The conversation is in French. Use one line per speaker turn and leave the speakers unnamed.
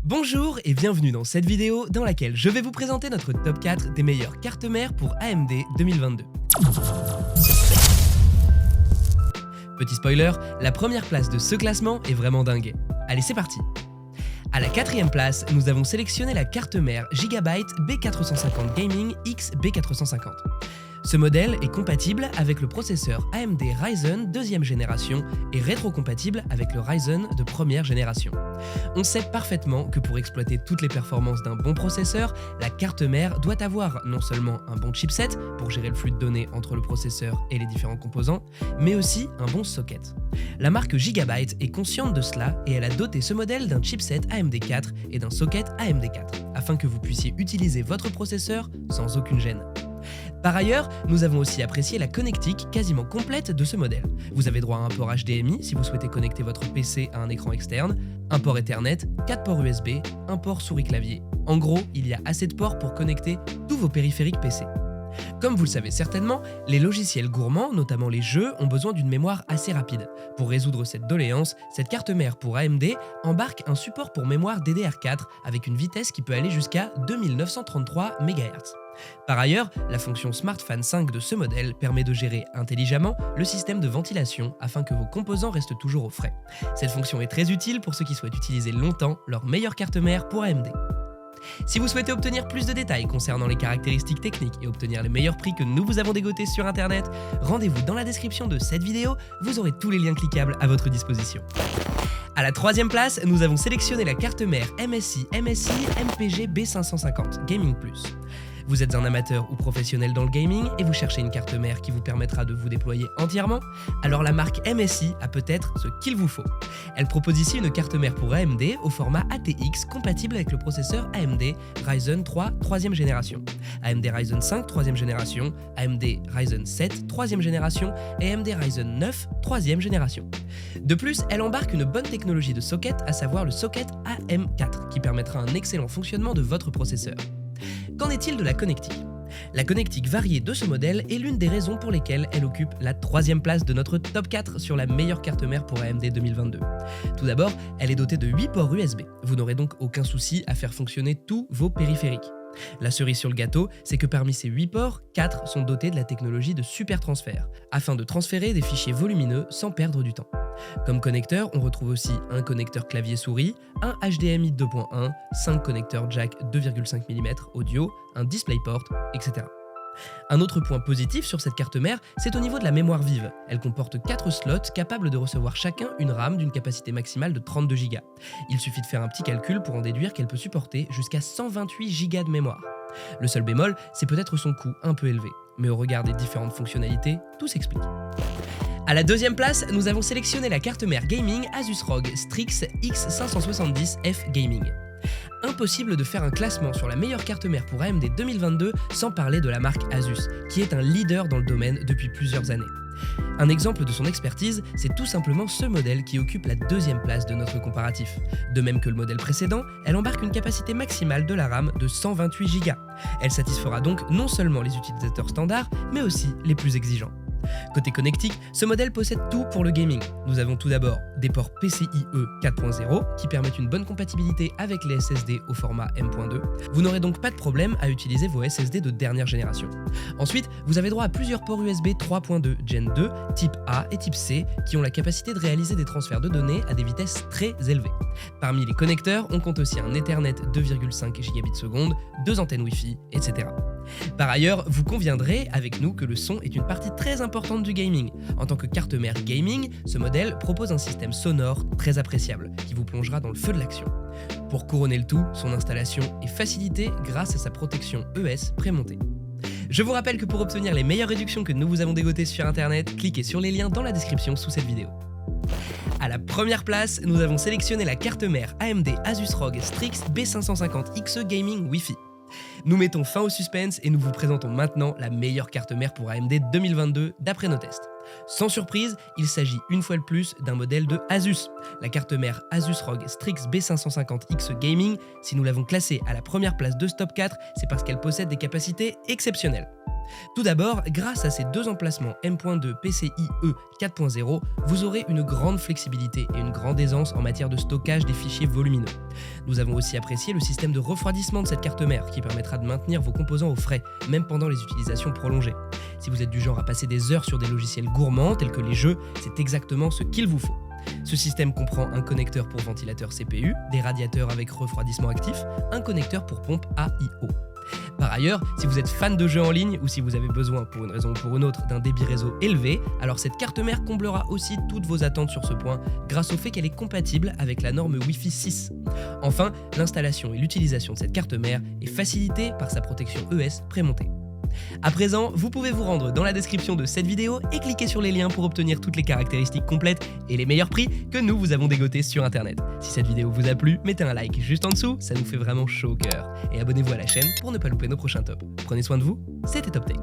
Bonjour et bienvenue dans cette vidéo dans laquelle je vais vous présenter notre top 4 des meilleures cartes mères pour AMD 2022. Petit spoiler, la première place de ce classement est vraiment dingue. Allez, c'est parti. À la quatrième place, nous avons sélectionné la carte mère Gigabyte B450 Gaming X B450. Ce modèle est compatible avec le processeur AMD Ryzen 2e génération et rétrocompatible avec le Ryzen de première génération. On sait parfaitement que pour exploiter toutes les performances d'un bon processeur, la carte mère doit avoir non seulement un bon chipset pour gérer le flux de données entre le processeur et les différents composants, mais aussi un bon socket. La marque Gigabyte est consciente de cela et elle a doté ce modèle d'un chipset AMD 4 et d'un socket AMD 4, afin que vous puissiez utiliser votre processeur sans aucune gêne. Par ailleurs, nous avons aussi apprécié la connectique quasiment complète de ce modèle. Vous avez droit à un port HDMI si vous souhaitez connecter votre PC à un écran externe, un port Ethernet, 4 ports USB, un port souris-clavier. En gros, il y a assez de ports pour connecter tous vos périphériques PC. Comme vous le savez certainement, les logiciels gourmands, notamment les jeux, ont besoin d'une mémoire assez rapide. Pour résoudre cette doléance, cette carte mère pour AMD embarque un support pour mémoire DDR4 avec une vitesse qui peut aller jusqu'à 2933 MHz. Par ailleurs, la fonction Smart Fan 5 de ce modèle permet de gérer intelligemment le système de ventilation afin que vos composants restent toujours au frais. Cette fonction est très utile pour ceux qui souhaitent utiliser longtemps leur meilleure carte mère pour AMD. Si vous souhaitez obtenir plus de détails concernant les caractéristiques techniques et obtenir les meilleurs prix que nous vous avons dégotés sur internet, rendez-vous dans la description de cette vidéo, vous aurez tous les liens cliquables à votre disposition. À la troisième place, nous avons sélectionné la carte mère MSI MPG B550 Gaming Plus. Vous êtes un amateur ou professionnel dans le gaming et vous cherchez une carte mère qui vous permettra de vous déployer entièrement? Alors la marque MSI a peut-être ce qu'il vous faut. Elle propose ici une carte mère pour AMD au format ATX compatible avec le processeur AMD Ryzen 3 3e génération, AMD Ryzen 5 3e génération, AMD Ryzen 7 3e génération et AMD Ryzen 9 3e génération. De plus, elle embarque une bonne technologie de socket, à savoir le socket AM4 qui permettra un excellent fonctionnement de votre processeur. Qu'en est-il de la connectique? La connectique variée de ce modèle est l'une des raisons pour lesquelles elle occupe la troisième place de notre top 4 sur la meilleure carte mère pour AMD 2022. Tout d'abord, elle est dotée de 8 ports USB. Vous n'aurez donc aucun souci à faire fonctionner tous vos périphériques. La cerise sur le gâteau, c'est que parmi ces 8 ports, 4 sont dotés de la technologie de super transfert, afin de transférer des fichiers volumineux sans perdre du temps. Comme connecteur, on retrouve aussi un connecteur clavier-souris, un HDMI 2.1, 5 connecteurs jack 2,5 mm audio, un DisplayPort, etc. Un autre point positif sur cette carte mère, c'est au niveau de la mémoire vive. Elle comporte 4 slots capables de recevoir chacun une RAM d'une capacité maximale de 32 Go. Il suffit de faire un petit calcul pour en déduire qu'elle peut supporter jusqu'à 128 Go de mémoire. Le seul bémol, c'est peut-être son coût un peu élevé. Mais au regard des différentes fonctionnalités, tout s'explique. À la deuxième place, nous avons sélectionné la carte mère gaming Asus ROG Strix X570F Gaming. Impossible de faire un classement sur la meilleure carte mère pour AMD 2022 sans parler de la marque Asus, qui est un leader dans le domaine depuis plusieurs années. Un exemple de son expertise, c'est tout simplement ce modèle qui occupe la deuxième place de notre comparatif. De même que le modèle précédent, elle embarque une capacité maximale de la RAM de 128 Go. Elle satisfera donc non seulement les utilisateurs standards, mais aussi les plus exigeants. Côté connectique, ce modèle possède tout pour le gaming. Nous avons tout d'abord des ports PCIe 4.0 qui permettent une bonne compatibilité avec les SSD au format M.2. Vous n'aurez donc pas de problème à utiliser vos SSD de dernière génération. Ensuite, vous avez droit à plusieurs ports USB 3.2 Gen 2, type A et type C qui ont la capacité de réaliser des transferts de données à des vitesses très élevées. Parmi les connecteurs, on compte aussi un Ethernet 2,5 Gbps, 2 antennes Wi-Fi, etc. Par ailleurs, vous conviendrez avec nous que le son est une partie très importante du gaming. En tant que carte mère gaming, ce modèle propose un système sonore très appréciable qui vous plongera dans le feu de l'action. Pour couronner le tout, son installation est facilitée grâce à sa protection ES prémontée. Je vous rappelle que pour obtenir les meilleures réductions que nous vous avons dégotées sur internet, cliquez sur les liens dans la description sous cette vidéo. À la première place, nous avons sélectionné la carte mère AMD Asus ROG Strix B550XE Gaming Wi-Fi. Nous mettons fin au suspense et nous vous présentons maintenant la meilleure carte mère pour AMD 2022 d'après nos tests. Sans surprise, il s'agit une fois de plus d'un modèle de Asus. La carte mère Asus ROG Strix B550XE Gaming, si nous l'avons classée à la première place de ce top 4, c'est parce qu'elle possède des capacités exceptionnelles. Tout d'abord, grâce à ces deux emplacements M.2 PCIe 4.0, vous aurez une grande flexibilité et une grande aisance en matière de stockage des fichiers volumineux. Nous avons aussi apprécié le système de refroidissement de cette carte mère qui permettra de maintenir vos composants au frais, même pendant les utilisations prolongées. Si vous êtes du genre à passer des heures sur des logiciels gourmands tels que les jeux, c'est exactement ce qu'il vous faut. Ce système comprend un connecteur pour ventilateur CPU, des radiateurs avec refroidissement actif, un connecteur pour pompe AIO. Par ailleurs, si vous êtes fan de jeux en ligne ou si vous avez besoin pour une raison ou pour une autre d'un débit réseau élevé, alors cette carte mère comblera aussi toutes vos attentes sur ce point grâce au fait qu'elle est compatible avec la norme Wi-Fi 6. Enfin, l'installation et l'utilisation de cette carte mère est facilitée par sa protection ES prémontée. À présent, vous pouvez vous rendre dans la description de cette vidéo et cliquer sur les liens pour obtenir toutes les caractéristiques complètes et les meilleurs prix que nous vous avons dégotés sur internet. Si cette vidéo vous a plu, mettez un like juste en dessous, ça nous fait vraiment chaud au cœur. Et abonnez-vous à la chaîne pour ne pas louper nos prochains tops. Prenez soin de vous, c'était Top Tech.